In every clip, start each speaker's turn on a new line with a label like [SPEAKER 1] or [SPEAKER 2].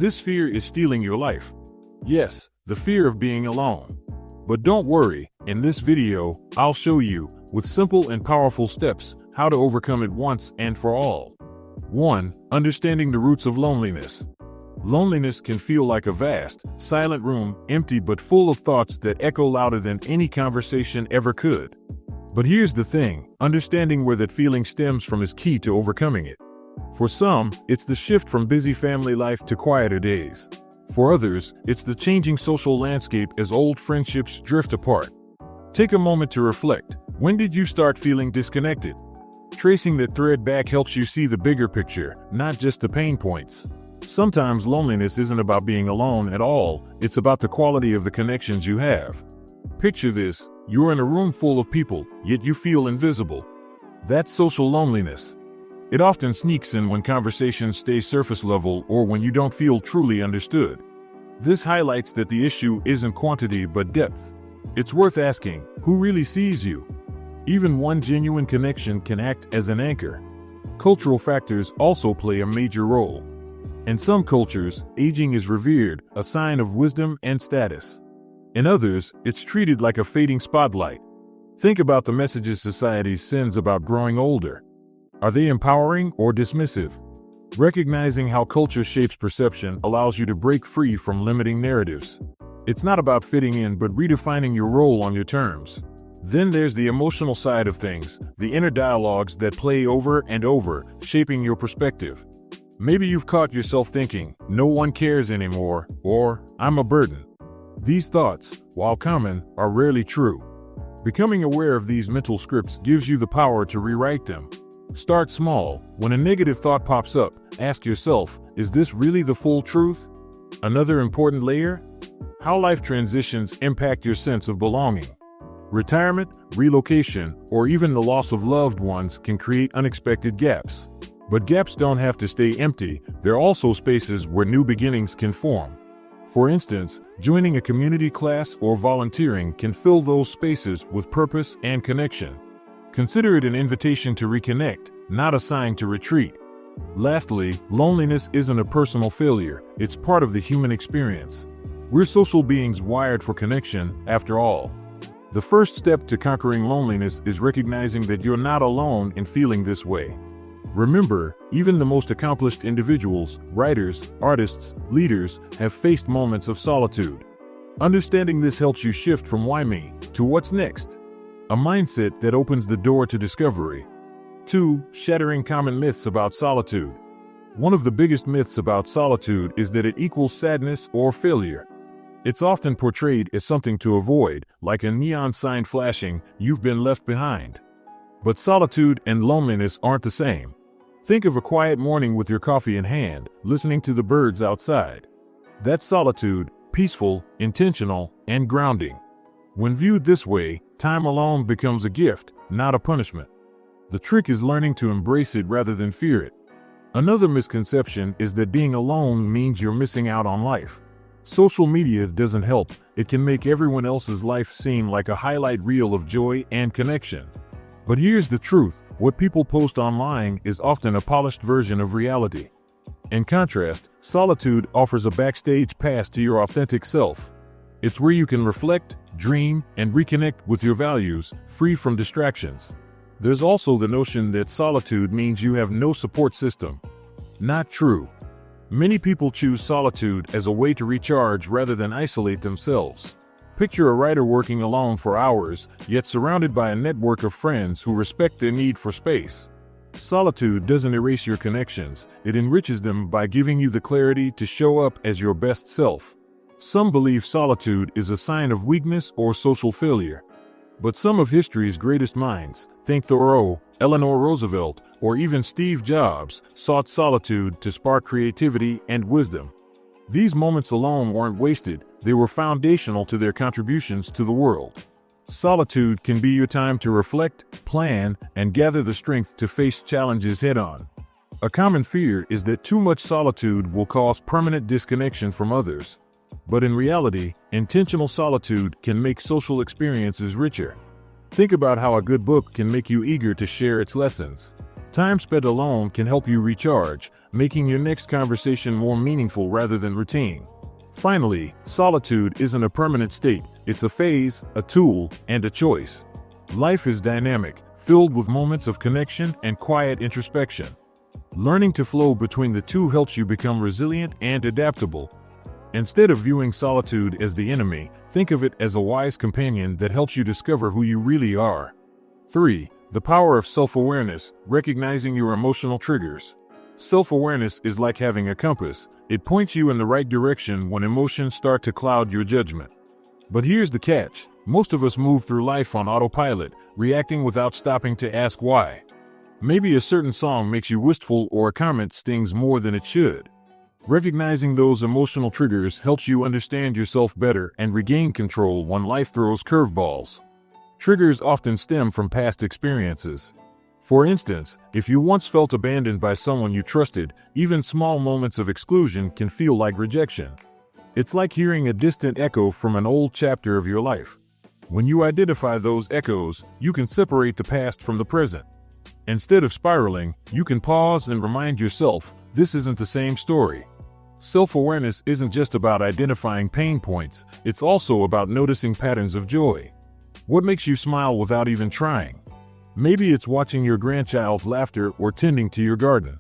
[SPEAKER 1] This fear is stealing your life. Yes, the fear of being alone. But don't worry, in this video, I'll show you, with simple and powerful steps, how to overcome it once and for all. 1. Understanding the roots of loneliness. Loneliness can feel like a vast, silent room, empty but full of thoughts that echo louder than any conversation ever could. But here's the thing, understanding where that feeling stems from is key to overcoming it. For some, it's the shift from busy family life to quieter days. For others, it's the changing social landscape as old friendships drift apart. Take a moment to reflect. When did you start feeling disconnected? Tracing that thread back helps you see the bigger picture, not just the pain points. Sometimes loneliness isn't about being alone at all, it's about the quality of the connections you have. Picture this, you're in a room full of people, yet you feel invisible. That's social loneliness. It often sneaks in when conversations stay surface level or when you don't feel truly understood. This highlights that the issue isn't quantity but depth. It's worth asking, who really sees you? Even one genuine connection can act as an anchor. Cultural factors also play a major role. In some cultures, aging is revered, a sign of wisdom and status. In others, it's treated like a fading spotlight. Think about the messages society sends about growing older. Are they empowering or dismissive? Recognizing how culture shapes perception allows you to break free from limiting narratives. It's not about fitting in but redefining your role on your terms. Then there's the emotional side of things, the inner dialogues that play over and over, shaping your perspective. Maybe you've caught yourself thinking, no one cares anymore, or I'm a burden. These thoughts, while common, are rarely true. Becoming aware of these mental scripts gives you the power to rewrite them. Start small. When a negative thought pops up, ask yourself, is this really the full truth? Another important layer? How life transitions impact your sense of belonging. Retirement, relocation, or even the loss of loved ones can create unexpected gaps. But gaps don't have to stay empty, they're also spaces where new beginnings can form. For instance, joining a community class or volunteering can fill those spaces with purpose and connection. Consider it an invitation to reconnect, not a sign to retreat. Lastly, loneliness isn't a personal failure, it's part of the human experience. We're social beings wired for connection, after all. The first step to conquering loneliness is recognizing that you're not alone in feeling this way. Remember, even the most accomplished individuals, writers, artists, leaders, have faced moments of solitude. Understanding this helps you shift from why me to what's next. A mindset that opens the door to discovery. 2. Shattering common myths about solitude. One of the biggest myths about solitude is that it equals sadness or failure. It's often portrayed as something to avoid, like a neon sign flashing, "You've been left behind." But solitude and loneliness aren't the same. Think of a quiet morning with your coffee in hand, listening to the birds outside. That's solitude, peaceful, intentional, and grounding. When viewed this way, time alone becomes a gift, not a punishment. The trick is learning to embrace it rather than fear it. Another misconception is that being alone means you're missing out on life. Social media doesn't help, it can make everyone else's life seem like a highlight reel of joy and connection. But here's the truth, what people post online is often a polished version of reality. In contrast, solitude offers a backstage pass to your authentic self. It's where you can reflect, dream, and reconnect with your values, free from distractions. There's also the notion that solitude means you have no support system. Not true. Many people choose solitude as a way to recharge rather than isolate themselves. Picture a writer working alone for hours, yet surrounded by a network of friends who respect their need for space. Solitude doesn't erase your connections, it enriches them by giving you the clarity to show up as your best self. Some believe solitude is a sign of weakness or social failure. But some of history's greatest minds, think Thoreau, Eleanor Roosevelt, or even Steve Jobs, sought solitude to spark creativity and wisdom. These moments alone weren't wasted, they were foundational to their contributions to the world. Solitude can be your time to reflect, plan, and gather the strength to face challenges head-on. A common fear is that too much solitude will cause permanent disconnection from others. But in reality, intentional solitude can make social experiences richer. Think about how a good book can make you eager to share its lessons. Time spent alone can help you recharge, making your next conversation more meaningful rather than routine. Finally, solitude isn't a permanent state. It's a phase, a tool, and a choice. Life is dynamic, filled with moments of connection and quiet introspection. Learning to flow between the two helps you become resilient and adaptable. Instead of viewing solitude as the enemy, think of it as a wise companion that helps you discover who you really are. 3. The power of self-awareness, recognizing your emotional triggers. Self-awareness is like having a compass. It points you in the right direction when emotions start to cloud your judgment. But here's the catch. Most of us move through life on autopilot, reacting without stopping to ask why. Maybe a certain song makes you wistful or a comment stings more than it should. Recognizing those emotional triggers helps you understand yourself better and regain control when life throws curveballs. Triggers often stem from past experiences. For instance, if you once felt abandoned by someone you trusted, even small moments of exclusion can feel like rejection. It's like hearing a distant echo from an old chapter of your life. When you identify those echoes, you can separate the past from the present. Instead of spiraling, you can pause and remind yourself, this isn't the same story. Self-awareness isn't just about identifying pain points, it's also about noticing patterns of joy. What makes you smile without even trying? Maybe it's watching your grandchild's laughter or tending to your garden.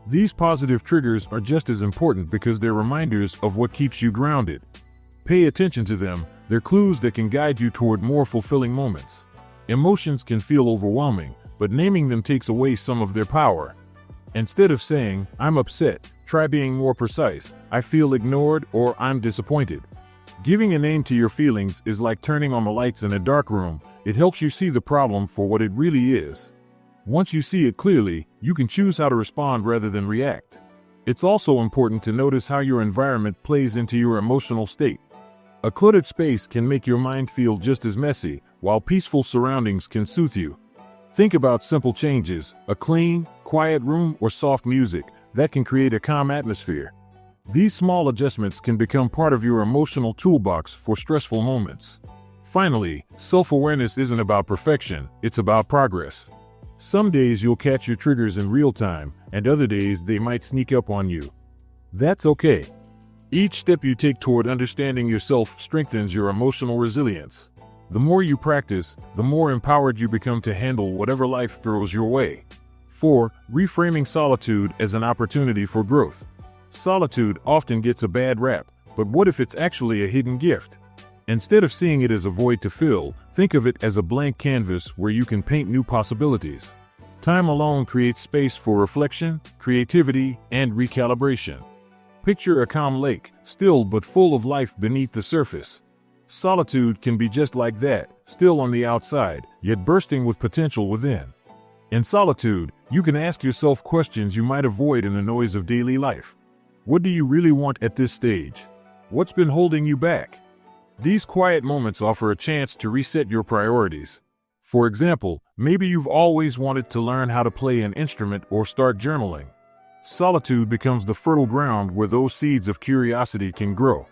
[SPEAKER 1] These positive triggers are just as important because they're reminders of what keeps you grounded. Pay attention to them, they're clues that can guide you toward more fulfilling moments. Emotions can feel overwhelming, but naming them takes away some of their power. Instead of saying, I'm upset, try being more precise, I feel ignored or I'm disappointed. Giving a name to your feelings is like turning on the lights in a dark room. It helps you see the problem for what it really is. Once you see it clearly, you can choose how to respond rather than react. It's also important to notice how your environment plays into your emotional state. A cluttered space can make your mind feel just as messy, while peaceful surroundings can soothe you. Think about simple changes, a clean, quiet room or soft music, that can create a calm atmosphere. These small adjustments can become part of your emotional toolbox for stressful moments. Finally, self-awareness isn't about perfection, it's about progress. Some days you'll catch your triggers in real time, and other days they might sneak up on you. That's okay. Each step you take toward understanding yourself strengthens your emotional resilience. The more you practice, the more empowered you become to handle whatever life throws your way. 4. Reframing solitude as an opportunity for growth. Solitude often gets a bad rap, but what if it's actually a hidden gift? Instead of seeing it as a void to fill, think of it as a blank canvas where you can paint new possibilities. Time alone creates space for reflection, creativity, and recalibration. Picture a calm lake, still but full of life beneath the surface. Solitude can be just like that, still on the outside, yet bursting with potential within. In solitude, you can ask yourself questions you might avoid in the noise of daily life. What do you really want at this stage? What's been holding you back? These quiet moments offer a chance to reset your priorities. For example, maybe you've always wanted to learn how to play an instrument or start journaling. Solitude becomes the fertile ground where those seeds of curiosity can grow.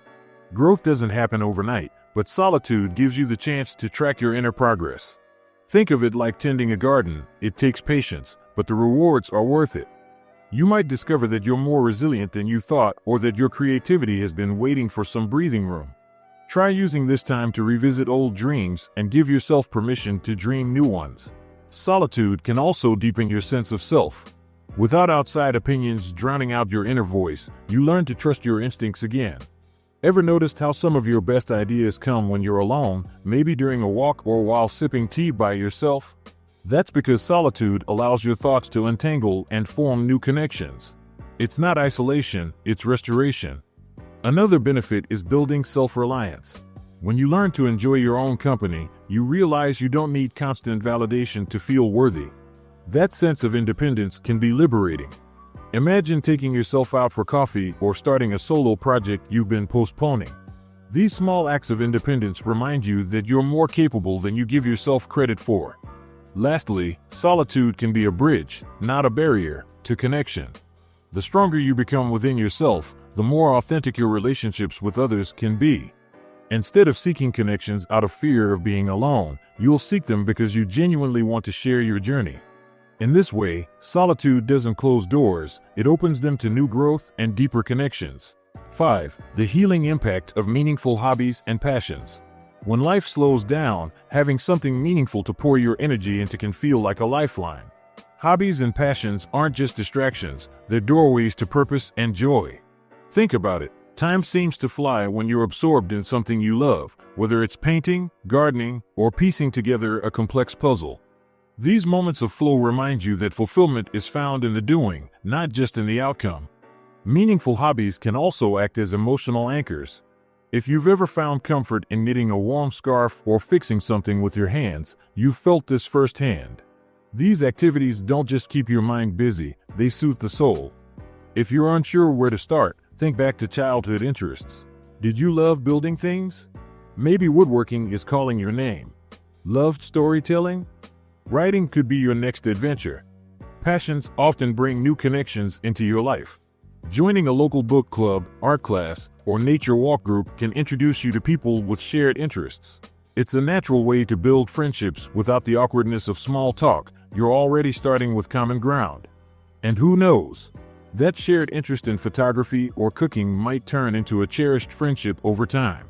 [SPEAKER 1] Growth doesn't happen overnight, but solitude gives you the chance to track your inner progress. Think of it like tending a garden. It takes patience, but the rewards are worth it. You might discover that you're more resilient than you thought, or that your creativity has been waiting for some breathing room. Try using this time to revisit old dreams and give yourself permission to dream new ones. Solitude can also deepen your sense of self. Without outside opinions drowning out your inner voice, you learn to trust your instincts again. Ever noticed how some of your best ideas come when you're alone, maybe during a walk or while sipping tea by yourself? That's because solitude allows your thoughts to untangle and form new connections. It's not isolation, it's restoration. Another benefit is building self-reliance. When you learn to enjoy your own company, you realize you don't need constant validation to feel worthy. That sense of independence can be liberating. Imagine taking yourself out for coffee or starting a solo project you've been postponing. These small acts of independence remind you that you're more capable than you give yourself credit for. Lastly, solitude can be a bridge, not a barrier, to connection. The stronger you become within yourself, the more authentic your relationships with others can be. Instead of seeking connections out of fear of being alone, you'll seek them because you genuinely want to share your journey. In this way, solitude doesn't close doors, it opens them to new growth and deeper connections. 5. The healing impact of meaningful hobbies and passions. When life slows down, having something meaningful to pour your energy into can feel like a lifeline. Hobbies and passions aren't just distractions, they're doorways to purpose and joy. Think about it. Time seems to fly when you're absorbed in something you love, whether it's painting, gardening, or piecing together a complex puzzle. These moments of flow remind you that fulfillment is found in the doing, not just in the outcome. Meaningful hobbies can also act as emotional anchors. If you've ever found comfort in knitting a warm scarf or fixing something with your hands, you've felt this firsthand. These activities don't just keep your mind busy, they soothe the soul. If you're unsure where to start, think back to childhood interests. Did you love building things? Maybe woodworking is calling your name. Loved storytelling? Writing could be your next adventure. Passions often bring new connections into your life. Joining a local book club, art class, or nature walk group can introduce you to people with shared interests. It's a natural way to build friendships without the awkwardness of small talk. You're already starting with common ground. And who knows? That shared interest in photography or cooking might turn into a cherished friendship over time.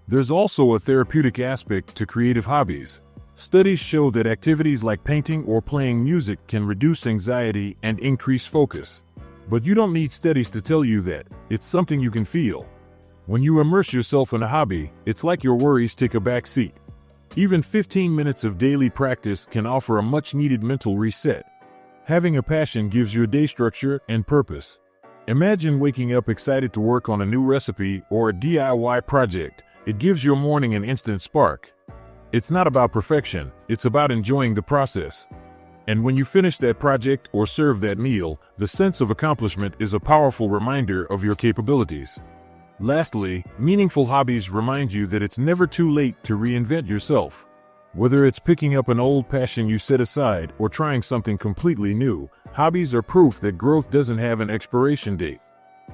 [SPEAKER 1] There's also a therapeutic aspect to creative hobbies. Studies show that activities like painting or playing music can reduce anxiety and increase focus. But you don't need studies to tell you that. It's something you can feel. When you immerse yourself in a hobby, it's like your worries take a back seat. Even 15 minutes of daily practice can offer a much-needed mental reset. Having a passion gives you a day structure and purpose. Imagine waking up excited to work on a new recipe or a DIY project. It gives your morning an instant spark. It's not about perfection, it's about enjoying the process. And when you finish that project or serve that meal, the sense of accomplishment is a powerful reminder of your capabilities. Lastly, meaningful hobbies remind you that it's never too late to reinvent yourself. Whether it's picking up an old passion you set aside or trying something completely new, hobbies are proof that growth doesn't have an expiration date.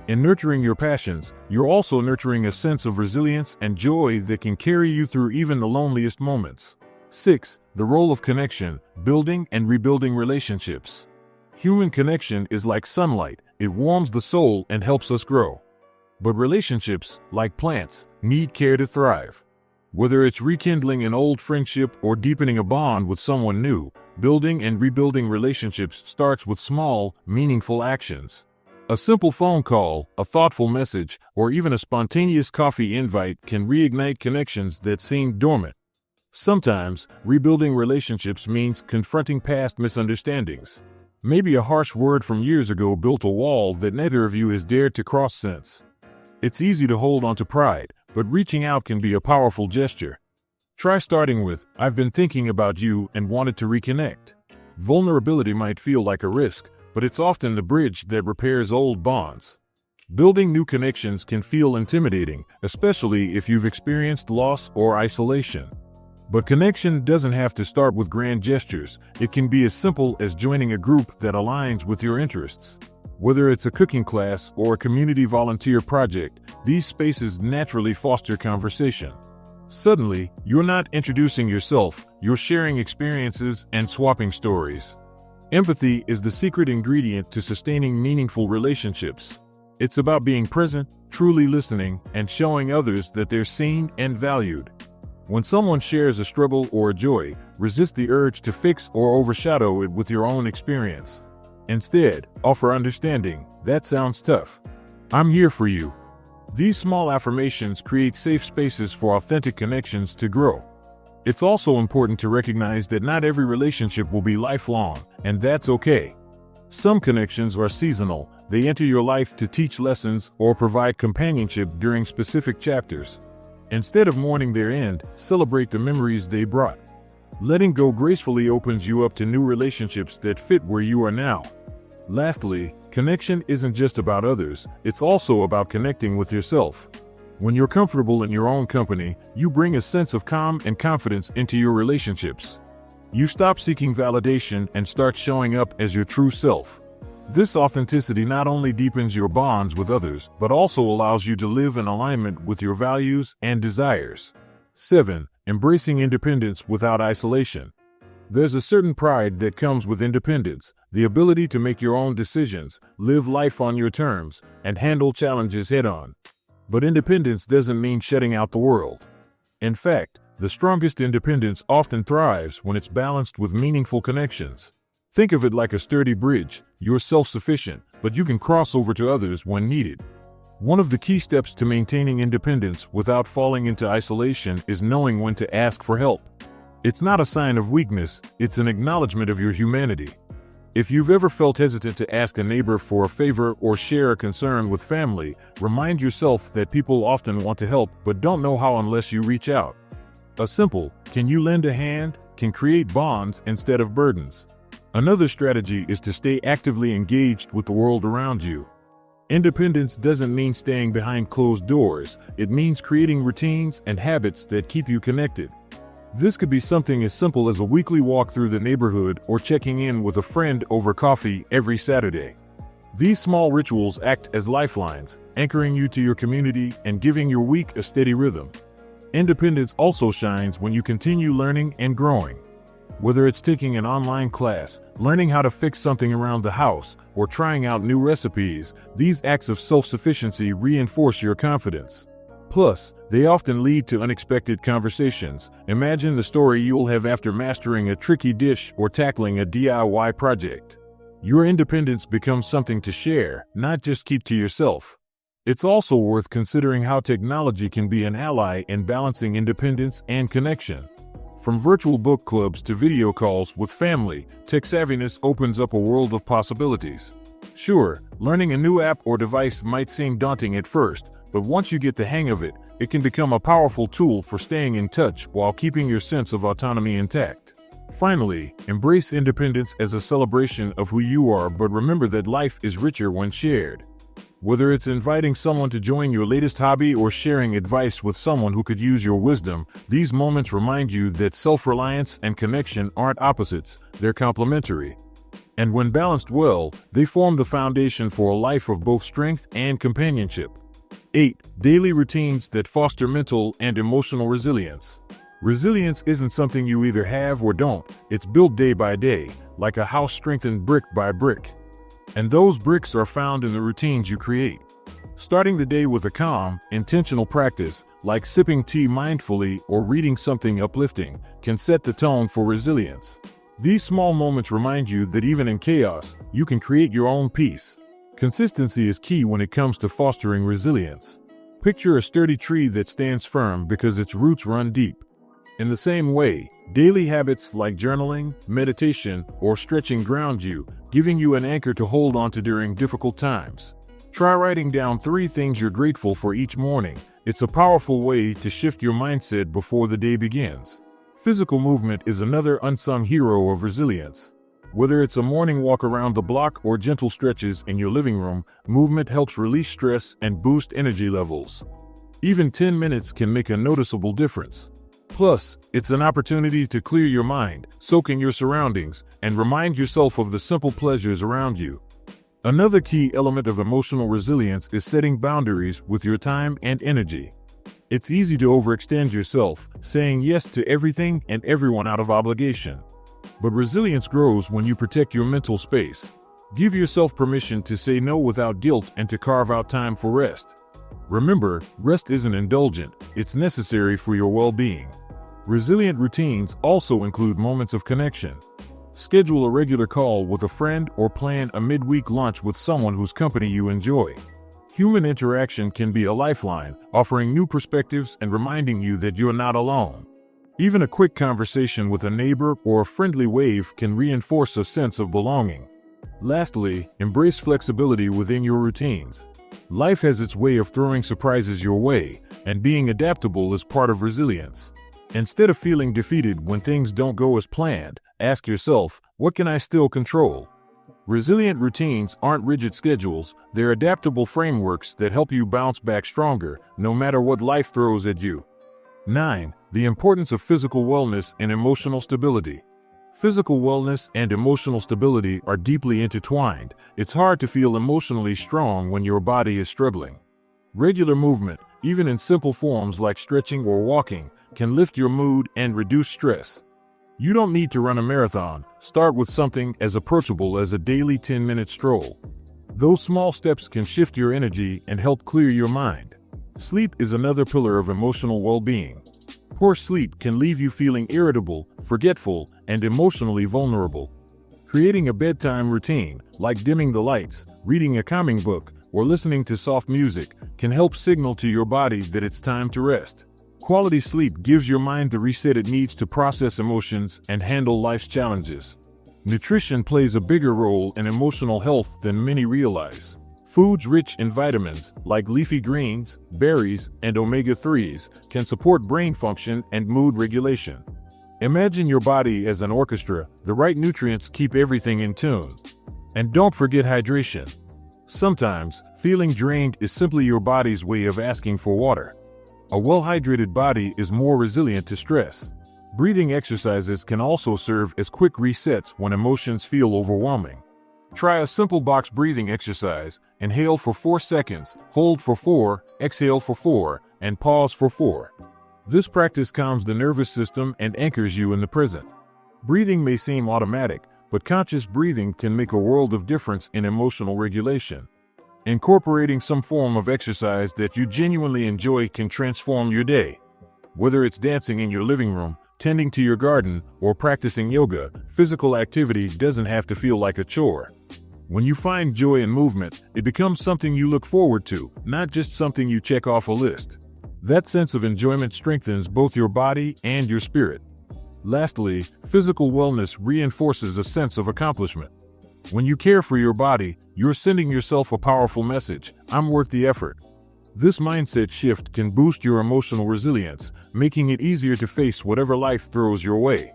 [SPEAKER 1] In nurturing your passions, you're also nurturing a sense of resilience and joy that can carry you through even the loneliest moments. 6. The role of connection, building and rebuilding relationships. Human connection is like sunlight, it warms the soul and helps us grow. But relationships, like plants, need care to thrive. Whether it's rekindling an old friendship or deepening a bond with someone new, building and rebuilding relationships starts with small, meaningful actions. A simple phone call, a thoughtful message, or even a spontaneous coffee invite can reignite connections that seemed dormant. Sometimes, rebuilding relationships means confronting past misunderstandings. Maybe a harsh word from years ago built a wall that neither of you has dared to cross since. It's easy to hold on to pride, but reaching out can be a powerful gesture. Try starting with, "I've been thinking about you and wanted to reconnect." Vulnerability might feel like a risk, but it's often the bridge that repairs old bonds. Building new connections can feel intimidating, especially if you've experienced loss or isolation. But connection doesn't have to start with grand gestures. It can be as simple as joining a group that aligns with your interests. Whether it's a cooking class or a community volunteer project, these spaces naturally foster conversation. Suddenly, you're not introducing yourself, you're sharing experiences and swapping stories. Empathy is the secret ingredient to sustaining meaningful relationships. It's about being present, truly listening, and showing others that they're seen and valued. When someone shares a struggle or a joy, resist the urge to fix or overshadow it with your own experience. Instead, offer understanding. "That sounds tough. I'm here for you." These small affirmations create safe spaces for authentic connections to grow. It's also important to recognize that not every relationship will be lifelong, and that's okay. Some connections are seasonal. They enter your life to teach lessons or provide companionship during specific chapters. Instead of mourning their end, celebrate the memories they brought. Letting go gracefully opens you up to new relationships that fit where you are now. Lastly, connection isn't just about others, it's also about connecting with yourself. When you're comfortable in your own company, you bring a sense of calm and confidence into your relationships. You stop seeking validation and start showing up as your true self. This authenticity not only deepens your bonds with others, but also allows you to live in alignment with your values and desires. 7. Embracing independence without isolation. There's a certain pride that comes with independence, the ability to make your own decisions, live life on your terms, and handle challenges head-on. But independence doesn't mean shutting out the world. In fact, the strongest independence often thrives when it's balanced with meaningful connections. Think of it like a sturdy bridge. You're self-sufficient, but you can cross over to others when needed. One of the key steps to maintaining independence without falling into isolation is knowing when to ask for help. It's not a sign of weakness, it's an acknowledgement of your humanity. If you've ever felt hesitant to ask a neighbor for a favor or share a concern with family, remind yourself that people often want to help but don't know how unless you reach out. A simple, "Can you lend a hand?" can create bonds instead of burdens. Another strategy is to stay actively engaged with the world around you. Independence doesn't mean staying behind closed doors, it means creating routines and habits that keep you connected. This could be something as simple as a weekly walk through the neighborhood or checking in with a friend over coffee every Saturday. These small rituals act as lifelines, anchoring you to your community and giving your week a steady rhythm. Independence also shines when you continue learning and growing. Whether it's taking an online class, learning how to fix something around the house, or trying out new recipes, these acts of self-sufficiency reinforce your confidence. Plus, they often lead to unexpected conversations. Imagine the story you'll have after mastering a tricky dish or tackling a DIY project. Your independence becomes something to share, not just keep to yourself. It's also worth considering how technology can be an ally in balancing independence and connection. From virtual book clubs to video calls with family, tech savviness opens up a world of possibilities. Sure, learning a new app or device might seem daunting at first, but once you get the hang of it, it can become a powerful tool for staying in touch while keeping your sense of autonomy intact. Finally, embrace independence as a celebration of who you are, but remember that life is richer when shared. Whether it's inviting someone to join your latest hobby or sharing advice with someone who could use your wisdom, these moments remind you that self-reliance and connection aren't opposites, they're complementary. And when balanced well, they form the foundation for a life of both strength and companionship. 8. Daily routines that foster mental and emotional resilience. Resilience isn't something you either have or don't, it's built day by day, like a house strengthened brick by brick. And those bricks are found in the routines you create. Starting the day with a calm, intentional practice, like sipping tea mindfully or reading something uplifting, can set the tone for resilience. These small moments remind you that even in chaos, you can create your own peace. Consistency is key when it comes to fostering resilience. Picture a sturdy tree that stands firm because its roots run deep. In the same way, daily habits like journaling, meditation, or stretching ground you, giving you an anchor to hold on to during difficult times. Try writing down 3 things you're grateful for each morning. It's a powerful way to shift your mindset before the day begins. Physical movement is another unsung hero of resilience. Whether it's a morning walk around the block or gentle stretches in your living room, movement helps release stress and boost energy levels. Even 10 minutes can make a noticeable difference. Plus, it's an opportunity to clear your mind, soak in your surroundings, and remind yourself of the simple pleasures around you. Another key element of emotional resilience is setting boundaries with your time and energy. It's easy to overextend yourself, saying yes to everything and everyone out of obligation. But resilience grows when you protect your mental space. Give yourself permission to say no without guilt and to carve out time for rest. Remember, rest isn't indulgent, it's necessary for your well-being. Resilient routines also include moments of connection. Schedule a regular call with a friend or plan a midweek lunch with someone whose company you enjoy. Human interaction can be a lifeline, offering new perspectives and reminding you that you're not alone. Even a quick conversation with a neighbor or a friendly wave can reinforce a sense of belonging. Lastly, embrace flexibility within your routines. Life has its way of throwing surprises your way, and being adaptable is part of resilience. Instead of feeling defeated when things don't go as planned, ask yourself, what can I still control? Resilient routines aren't rigid schedules, they're adaptable frameworks that help you bounce back stronger, no matter what life throws at you. 9. The importance of physical wellness and emotional stability. Physical wellness and emotional stability are deeply intertwined. It's hard to feel emotionally strong when your body is struggling. Regular movement, even in simple forms like stretching or walking, can lift your mood and reduce stress. You don't need to run a marathon. Start with something as approachable as a daily 10-minute stroll. Those small steps can shift your energy and help clear your mind. Sleep is another pillar of emotional well-being. Poor sleep can leave you feeling irritable, forgetful, and emotionally vulnerable. Creating a bedtime routine, like dimming the lights, reading a calming book, or listening to soft music, can help signal to your body that it's time to rest. Quality sleep gives your mind the reset it needs to process emotions and handle life's challenges. Nutrition plays a bigger role in emotional health than many realize. Foods rich in vitamins, like leafy greens, berries, and omega-3s, can support brain function and mood regulation. Imagine your body as an orchestra. The right nutrients keep everything in tune. And don't forget hydration. Sometimes, feeling drained is simply your body's way of asking for water. A well-hydrated body is more resilient to stress. Breathing exercises can also serve as quick resets when emotions feel overwhelming. Try a simple box breathing exercise. Inhale for 4 seconds, hold for 4, exhale for 4, and pause for 4. This practice calms the nervous system and anchors you in the present. Breathing may seem automatic, but conscious breathing can make a world of difference in emotional regulation. Incorporating some form of exercise that you genuinely enjoy can transform your day. Whether it's dancing in your living room, tending to your garden, or practicing yoga, physical activity doesn't have to feel like a chore. When you find joy in movement, it becomes something you look forward to, not just something you check off a list. That sense of enjoyment strengthens both your body and your spirit. Lastly, physical wellness reinforces a sense of accomplishment. When you care for your body, you're sending yourself a powerful message: I'm worth the effort. This mindset shift can boost your emotional resilience, making it easier to face whatever life throws your way.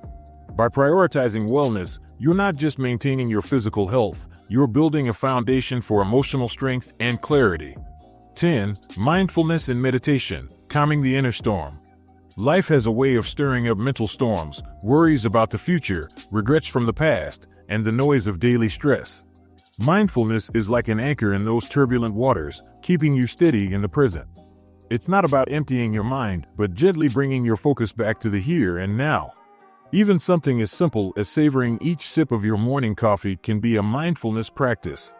[SPEAKER 1] By prioritizing wellness, you're not just maintaining your physical health, you're building a foundation for emotional strength and clarity. 10. Mindfulness and meditation, calming the inner storm. Life has a way of stirring up mental storms, worries about the future, regrets from the past, and the noise of daily stress. Mindfulness is like an anchor in those turbulent waters, keeping you steady in the present. It's not about emptying your mind, but gently bringing your focus back to the here and now. Even something as simple as savoring each sip of your morning coffee can be a mindfulness practice.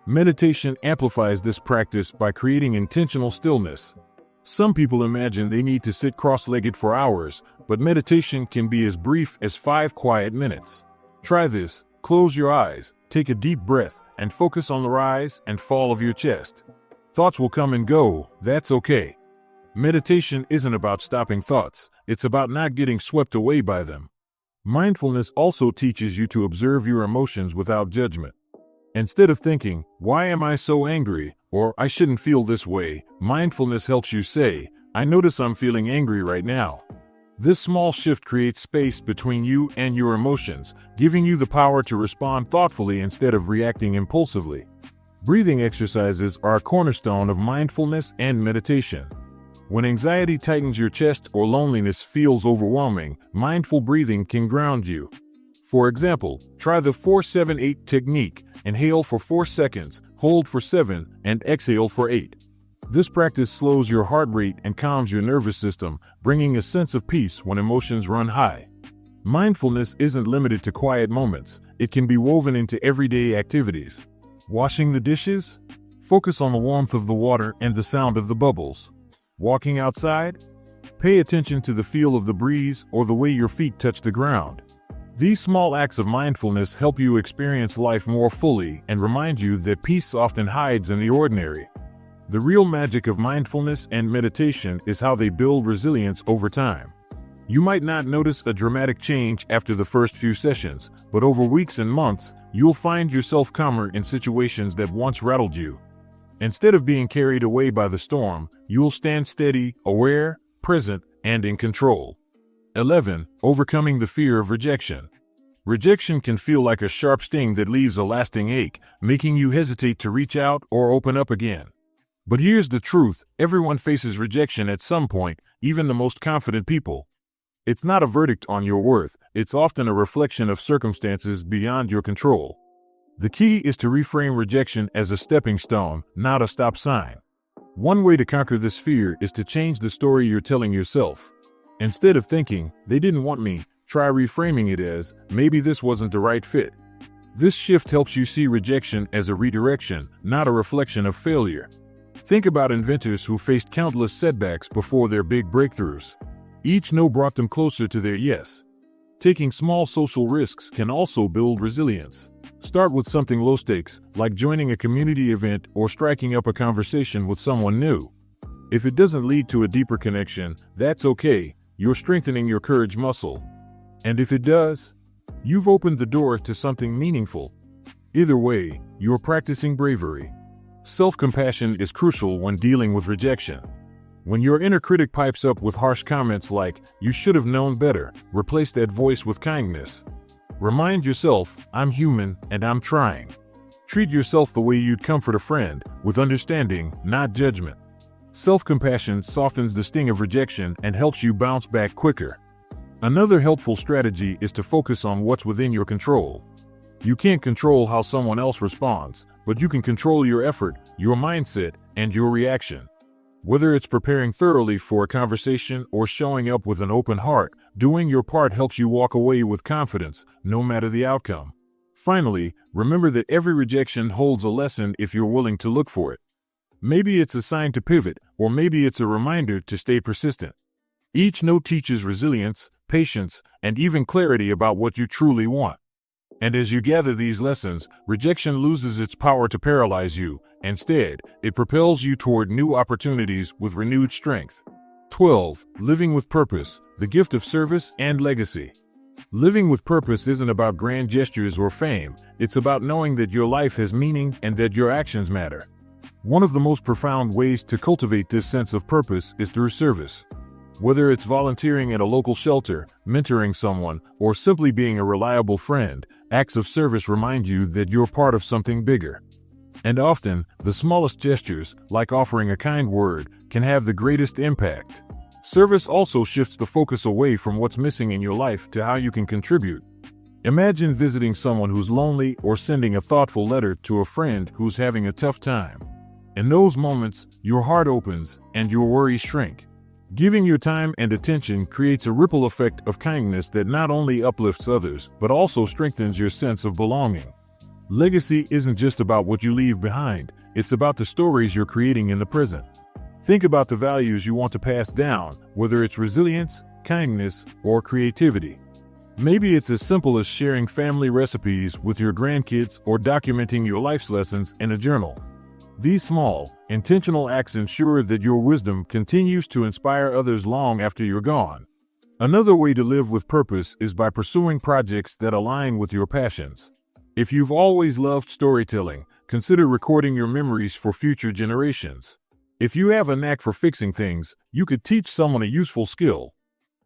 [SPEAKER 1] Meditation amplifies this practice by creating intentional stillness. Some people imagine they need to sit cross-legged for hours, but meditation can be as brief as 5 quiet minutes. Try this. Close your eyes, take a deep breath, and focus on the rise and fall of your chest. Thoughts will come and go, that's okay. Meditation isn't about stopping thoughts, it's about not getting swept away by them. Mindfulness also teaches you to observe your emotions without judgment. Instead of thinking, "Why am I so angry?" or "I shouldn't feel this way," mindfulness helps you say, "I notice I'm feeling angry right now." This small shift creates space between you and your emotions, giving you the power to respond thoughtfully instead of reacting impulsively. Breathing exercises are a cornerstone of mindfulness and meditation. When anxiety tightens your chest or loneliness feels overwhelming, mindful breathing can ground you. For example, try the 4-7-8 technique. Inhale for 4 seconds, hold for 7, and exhale for 8. This practice slows your heart rate and calms your nervous system, bringing a sense of peace when emotions run high. Mindfulness isn't limited to quiet moments, it can be woven into everyday activities. Washing the dishes? Focus on the warmth of the water and the sound of the bubbles. Walking outside? Pay attention to the feel of the breeze or the way your feet touch the ground. These small acts of mindfulness help you experience life more fully and remind you that peace often hides in the ordinary. The real magic of mindfulness and meditation is how they build resilience over time. You might not notice a dramatic change after the first few sessions, but over weeks and months, you'll find yourself calmer in situations that once rattled you. Instead of being carried away by the storm, you'll stand steady, aware, present, and in control. 11. Overcoming the fear of rejection. Rejection can feel like a sharp sting that leaves a lasting ache, making you hesitate to reach out or open up again. But here's the truth, everyone faces rejection at some point, even the most confident people. It's not a verdict on your worth, it's often a reflection of circumstances beyond your control. The key is to reframe rejection as a stepping stone, not a stop sign. One way to conquer this fear is to change the story you're telling yourself. Instead of thinking, "They didn't want me," try reframing it as, maybe this wasn't the right fit. This shift helps you see rejection as a redirection, not a reflection of failure. Think about inventors who faced countless setbacks before their big breakthroughs. Each no brought them closer to their yes. Taking small social risks can also build resilience. Start with something low stakes, like joining a community event or striking up a conversation with someone new. If it doesn't lead to a deeper connection, that's okay, you're strengthening your courage muscle. And if it does, you've opened the door to something meaningful. Either way, you're practicing bravery. Self-compassion is crucial when dealing with rejection. When your inner critic pipes up with harsh comments like, "You should have known better," replace that voice with kindness. Remind yourself, "I'm human and I'm trying." Treat yourself the way you'd comfort a friend, with understanding, not judgment. Self-compassion softens the sting of rejection and helps you bounce back quicker. Another helpful strategy is to focus on what's within your control. You can't control how someone else responds, but you can control your effort, your mindset, and your reaction. Whether it's preparing thoroughly for a conversation or showing up with an open heart, doing your part helps you walk away with confidence, no matter the outcome. Finally, remember that every rejection holds a lesson if you're willing to look for it. Maybe it's a sign to pivot, or maybe it's a reminder to stay persistent. Each no teaches resilience, patience, and even clarity about what you truly want. And as you gather these lessons, rejection loses its power to paralyze you. Instead, it propels you toward new opportunities with renewed strength. 12. Living with purpose, the gift of service and legacy. Living with purpose isn't about grand gestures or fame, it's about knowing that your life has meaning and that your actions matter. One of the most profound ways to cultivate this sense of purpose is through service. Whether it's volunteering at a local shelter, mentoring someone, or simply being a reliable friend, acts of service remind you that you're part of something bigger. And often, the smallest gestures, like offering a kind word, can have the greatest impact. Service also shifts the focus away from what's missing in your life to how you can contribute. Imagine visiting someone who's lonely or sending a thoughtful letter to a friend who's having a tough time. In those moments, your heart opens and your worries shrink. Giving your time and attention creates a ripple effect of kindness that not only uplifts others, but also strengthens your sense of belonging. Legacy isn't just about what you leave behind, it's about the stories you're creating in the present. Think about the values you want to pass down, whether it's resilience, kindness, or creativity. Maybe it's as simple as sharing family recipes with your grandkids or documenting your life's lessons in a journal. These small, intentional acts ensure that your wisdom continues to inspire others long after you're gone. Another way to live with purpose is by pursuing projects that align with your passions. If you've always loved storytelling, consider recording your memories for future generations. If you have a knack for fixing things, you could teach someone a useful skill.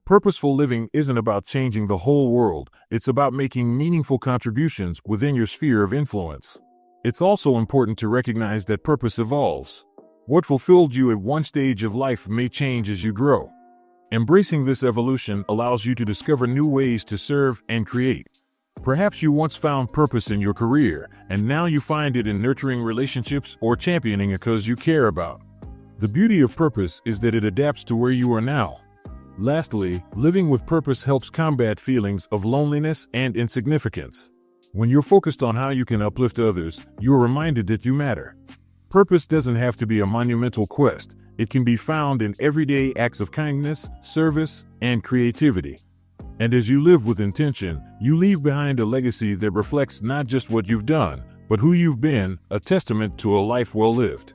[SPEAKER 1] Purposeful living isn't about changing the whole world, it's about making meaningful contributions within your sphere of influence. It's also important to recognize that purpose evolves. What fulfilled you at one stage of life may change as you grow. Embracing this evolution allows you to discover new ways to serve and create. Perhaps you once found purpose in your career, and now you find it in nurturing relationships or championing a cause you care about. The beauty of purpose is that it adapts to where you are now. Lastly, living with purpose helps combat feelings of loneliness and insignificance. When you're focused on how you can uplift others, you're reminded that you matter. Purpose doesn't have to be a monumental quest. It can be found in everyday acts of kindness, service, and creativity. And as you live with intention, you leave behind a legacy that reflects not just what you've done, but who you've been, a testament to a life well lived.